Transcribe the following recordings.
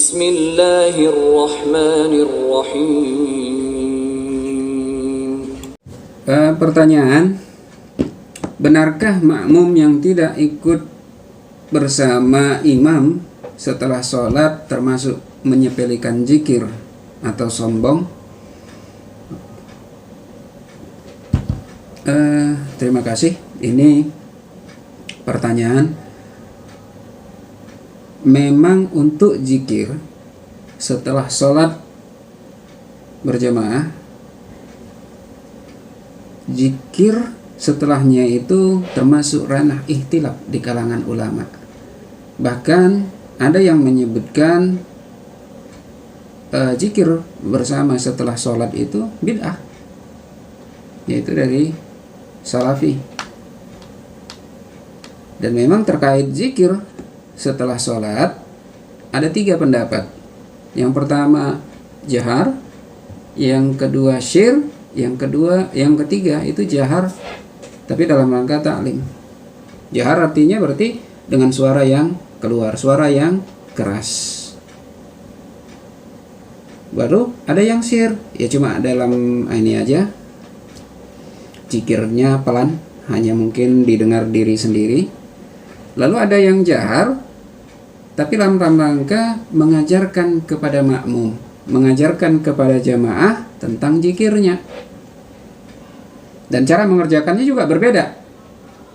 Bismillahirrahmanirrahim. Pertanyaan, benarkah makmum yang tidak ikut bersama imam setelah sholat termasuk menyepelekan zikir atau sombong? Terima kasih. Ini pertanyaan. Memang untuk zikir setelah sholat berjamaah, zikir setelahnya itu termasuk ranah ikhtilaf di kalangan ulama. Bahkan ada yang menyebutkan zikir bersama setelah sholat itu bid'ah, yaitu dari Salafi. Dan memang terkait zikir setelah sholat ada 3 pendapat. Yang pertama jahar, yang kedua syir, yang ketiga itu jahar tapi dalam rangka ta'lim. Jahar artinya berarti dengan suara yang keluar, suara yang keras. Baru ada yang syir, ya cuma dalam ini aja, zikirnya pelan, hanya mungkin didengar diri sendiri. Lalu ada yang jahar tapi dalam rangka mengajarkan kepada makmum, mengajarkan kepada jamaah tentang zikirnya. Dan cara mengerjakannya juga berbeda.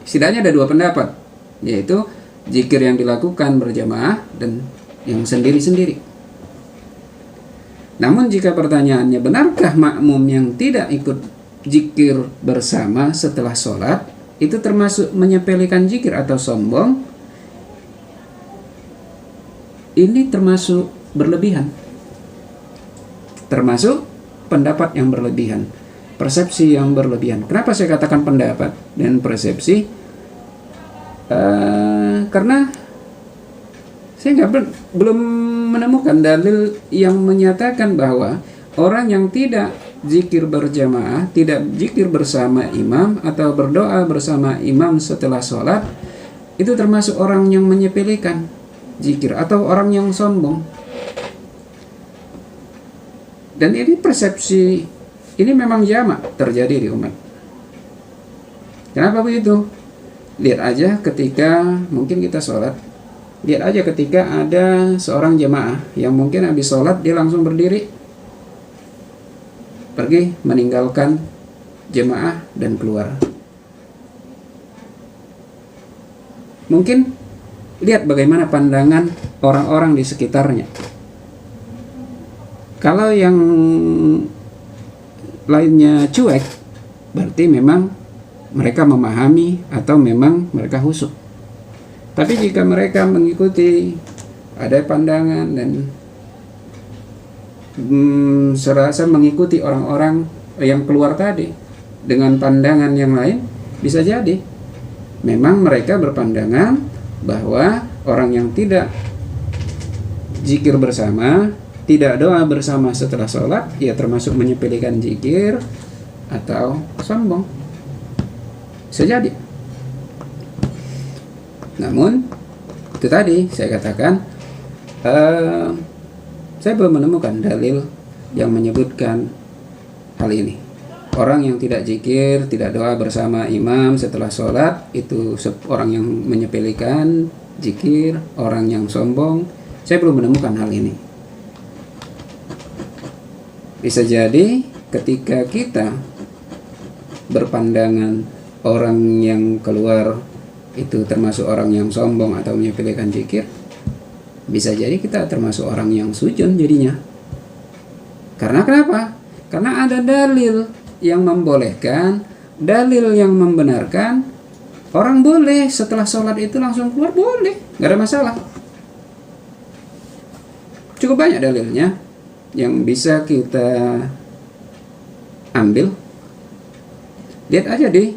Setidaknya ada 2 pendapat, yaitu zikir yang dilakukan berjamaah dan yang sendiri-sendiri. Namun jika pertanyaannya, benarkah makmum yang tidak ikut zikir bersama setelah sholat itu termasuk menyepelekan zikir atau sombong? Ini termasuk berlebihan, termasuk pendapat yang berlebihan, persepsi yang berlebihan. Kenapa saya katakan pendapat dan persepsi? Karena saya belum menemukan dalil yang menyatakan bahwa orang yang tidak zikir berjamaah, tidak zikir bersama imam atau berdoa bersama imam setelah sholat itu termasuk orang yang menyepelekan zikir atau orang yang sombong. Dan ini persepsi ini memang jamak terjadi di umat. Kenapa begitu? Lihat aja ketika mungkin kita sholat, lihat aja ketika ada seorang jemaah yang mungkin habis sholat dia langsung berdiri, pergi meninggalkan jemaah dan keluar. Mungkin lihat bagaimana pandangan orang-orang di sekitarnya. Kalau yang lainnya cuek, berarti memang mereka memahami atau memang mereka khusyuk. Tapi jika mereka mengikuti, ada pandangan dan serasa mengikuti orang-orang yang keluar tadi dengan pandangan yang lain, bisa jadi memang mereka berpandangan bahwa orang yang tidak zikir bersama, tidak doa bersama setelah sholat, ya termasuk menyepelekan zikir atau sombong. Bisa jadi. Namun itu tadi saya katakan, saya belum menemukan dalil yang menyebutkan hal ini. Orang yang tidak zikir, tidak doa bersama imam setelah sholat itu orang yang menyepelekan zikir, orang yang sombong. Saya belum menemukan hal ini. Bisa jadi ketika kita berpandangan orang yang keluar itu termasuk orang yang sombong atau menyepelekan zikir, bisa jadi kita termasuk orang yang sujud jadinya. Karena kenapa? Karena ada dalil yang membolehkan, dalil yang membenarkan orang boleh setelah sholat itu langsung keluar, boleh, nggak ada masalah. Cukup banyak dalilnya yang bisa kita ambil. Lihat aja deh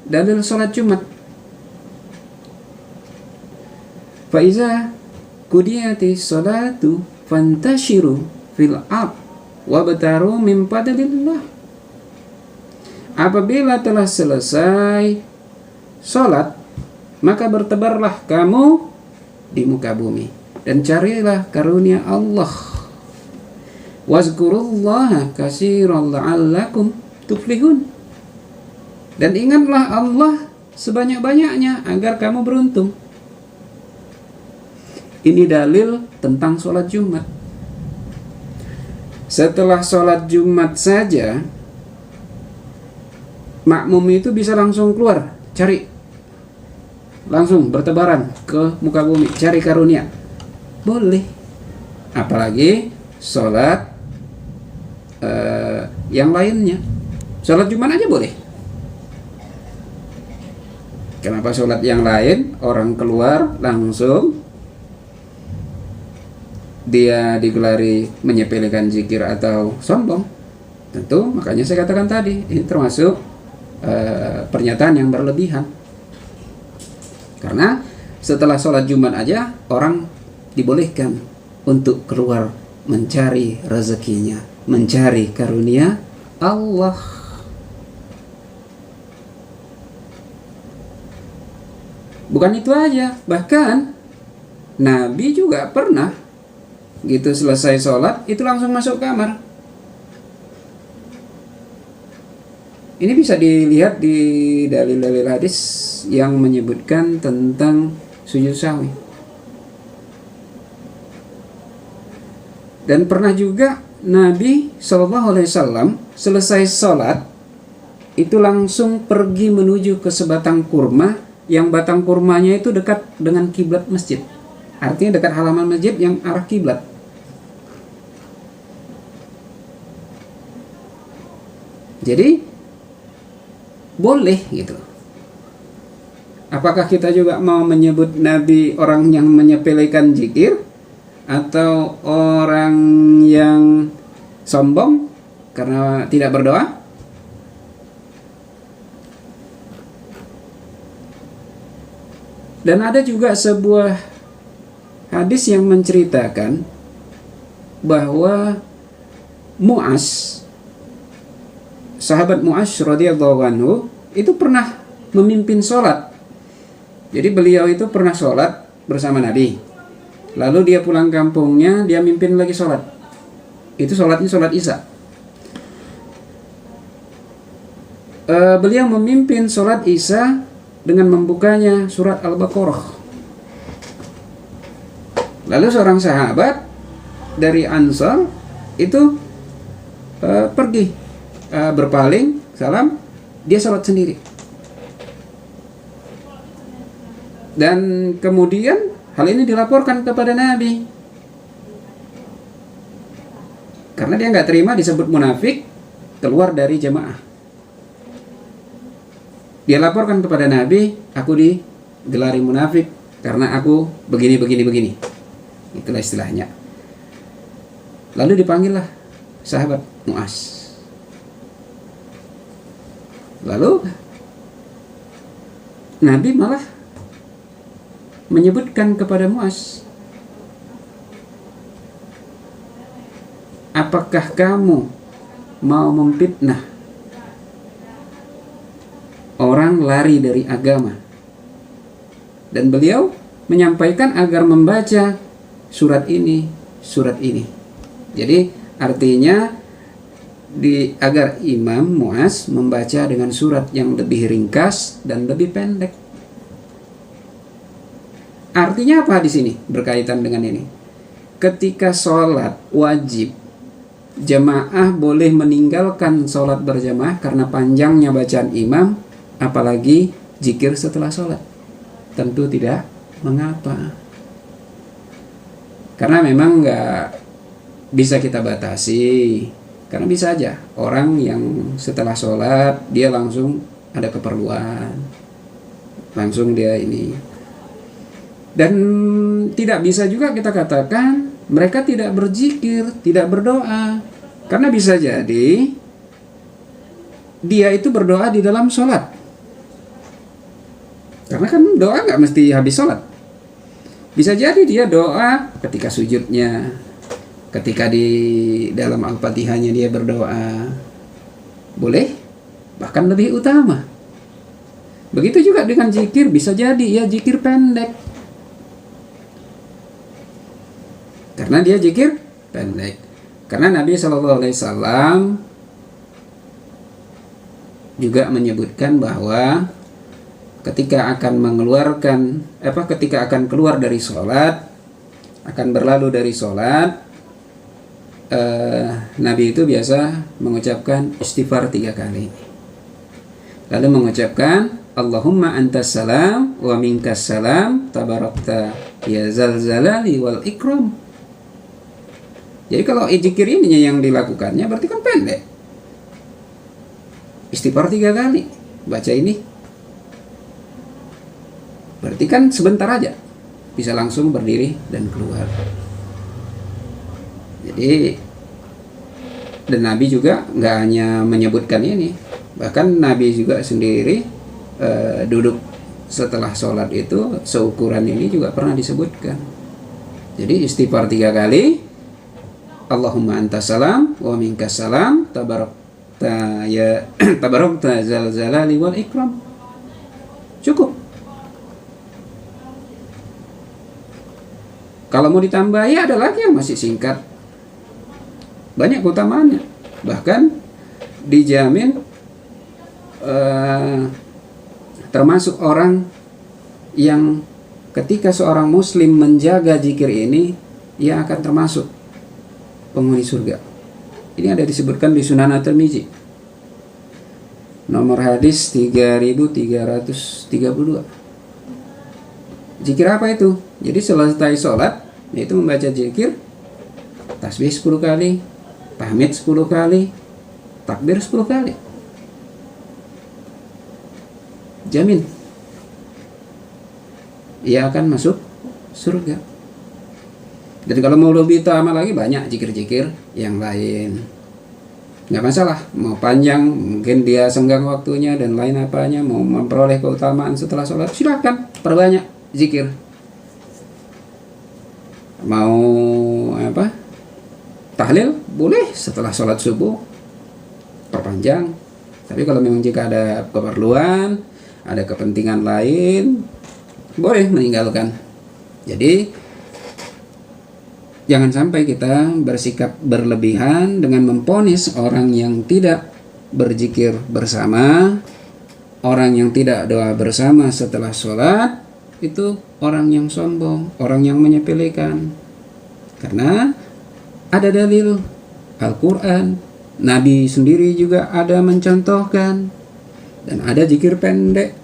dalil sholat Jumat. Faiza qudiyati sholatu fantashiru fil ard wabtaru min fadlillah. Apabila telah selesai sholat, maka bertebarlah kamu di muka bumi. dan carilah karunia Allah. Wazkurullaha katsiran la'allakum tuflihun. Dan ingatlah Allah sebanyak-banyaknya agar kamu beruntung. Ini dalil tentang sholat Jumat. Setelah sholat Jumat saja, makmum itu bisa langsung keluar, cari, langsung bertebaran ke muka bumi, cari karunia. Boleh. Apalagi sholat yang lainnya. Sholat Jumat aja boleh. Kenapa sholat yang lain orang keluar langsung dia digelari menyepelekan zikir atau sombong? Tentu makanya saya katakan tadi, ini termasuk pernyataan yang berlebihan. Karena setelah sholat Jumat aja orang dibolehkan untuk keluar mencari rezekinya, mencari karunia Allah. Bukan itu aja, bahkan Nabi juga pernah gitu selesai sholat itu langsung masuk kamar. Ini bisa dilihat di dalil-dalil hadis yang menyebutkan tentang sujud sahwi. Dan pernah juga Nabi SAW selesai sholat itu langsung pergi menuju ke sebatang kurma, yang batang kurmanya itu dekat dengan kiblat masjid. Artinya dekat halaman masjid yang arah kiblat. Jadi boleh gitu. Apakah kita juga mau menyebut Nabi orang yang menyepelekan zikir atau orang yang sombong karena tidak berdoa? Dan ada juga sebuah hadis yang menceritakan bahwa Mu'az, sahabat Mu'az radhiyallahu anhu itu pernah memimpin sholat. Jadi beliau itu pernah sholat bersama Nabi. Lalu dia pulang kampungnya, dia mimpin lagi sholat. Itu sholatnya sholat Isya. Beliau memimpin sholat Isya dengan membukanya surat Al-Baqarah. Lalu seorang sahabat dari Ansar itu pergi berpaling salam, dia sholat sendiri. Dan kemudian hal ini dilaporkan kepada Nabi. Karena dia nggak terima disebut munafik keluar dari jamaah. Dia laporkan kepada Nabi, aku digelari munafik karena aku begini. Itulah istilahnya. Lalu dipanggillah sahabat Mu'az. Lalu Nabi malah menyebutkan kepada Mu'az, apakah kamu mau memfitnah orang lari dari agama? Dan beliau menyampaikan agar membaca surat ini. Jadi artinya agar Imam Mu'az membaca dengan surat yang lebih ringkas dan lebih pendek. Artinya apa di sini berkaitan dengan ini? Ketika sholat wajib, jamaah boleh meninggalkan sholat berjamaah karena panjangnya bacaan imam. Apalagi zikir setelah sholat, tentu tidak mengapa. Karena memang nggak bisa kita batasi. Karena bisa aja orang yang setelah sholat dia langsung ada keperluan, langsung dia ini. Dan tidak bisa juga kita katakan mereka tidak berzikir, tidak berdoa. Karena bisa jadi dia itu berdoa di dalam sholat. Karena kan doa nggak mesti habis sholat. Bisa jadi dia doa ketika sujudnya, ketika di dalam Al-Fatihahnya dia berdoa. Boleh, bahkan lebih utama. Begitu juga dengan zikir, bisa jadi ya zikir pendek. Karena dia zikir pendek. Karena Nabi SAW juga menyebutkan bahwa ketika akan keluar dari sholat, akan berlalu dari sholat, Nabi itu biasa mengucapkan istighfar 3 kali. Lalu mengucapkan Allahumma antas salam wa minkas salam tabarakta ya zal zalali wal ikram. Jadi kalau zikir ini yang dilakukannya berarti kan pendek. Istighfar 3 kali, baca ini. Berarti kan sebentar aja bisa langsung berdiri dan keluar. Jadi, dan Nabi juga nggak hanya menyebutkan ini, bahkan Nabi juga sendiri duduk setelah sholat itu seukuran ini juga pernah disebutkan. Jadi istighfar 3 kali, Allahumma antas salam wa minkas salam tabarakta ya tabarakta zal zalali wal ikram. Cukup. Kalau mau ditambah ya ada lagi yang masih singkat, banyak keutamaannya, bahkan dijamin termasuk orang yang ketika seorang muslim menjaga zikir ini, ia akan termasuk penghuni surga. Ini ada disebutkan di Sunan At-Tirmizi, nomor hadis 3332. Zikir apa itu? Jadi selesai sholat, yaitu membaca zikir, tasbih 10 kali, tahmid 10 kali, takbir 10 kali. Jamin ia akan masuk surga. Dan kalau mau lebih utama lagi, banyak zikir-zikir yang lain, nggak masalah, mau panjang, mungkin dia senggang waktunya dan lain apanya, mau memperoleh keutamaan setelah sholat, silakan perbanyak zikir. Mau tahlil boleh setelah sholat subuh, perpanjang. Tapi kalau memang jika ada keperluan, ada kepentingan lain, boleh meninggalkan. Jadi jangan sampai kita bersikap berlebihan dengan memponis orang yang tidak berzikir bersama, orang yang tidak doa bersama setelah sholat, itu orang yang sombong, orang yang menyepelekan. Karena ada dalil Al-Quran, Nabi sendiri juga ada mencontohkan, dan ada zikir pendek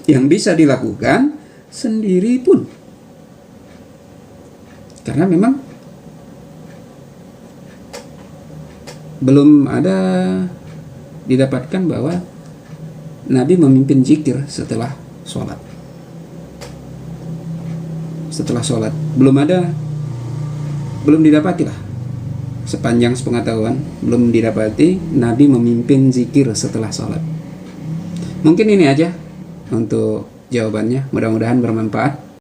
yang bisa dilakukan sendiri pun. Karena memang belum ada didapatkan bahwa Nabi memimpin zikir setelah sholat. Setelah sholat belum didapati lah, sepanjang sepengetahuan belum didapati Nabi memimpin zikir setelah sholat. Mungkin ini aja untuk jawabannya, mudah-mudahan bermanfaat.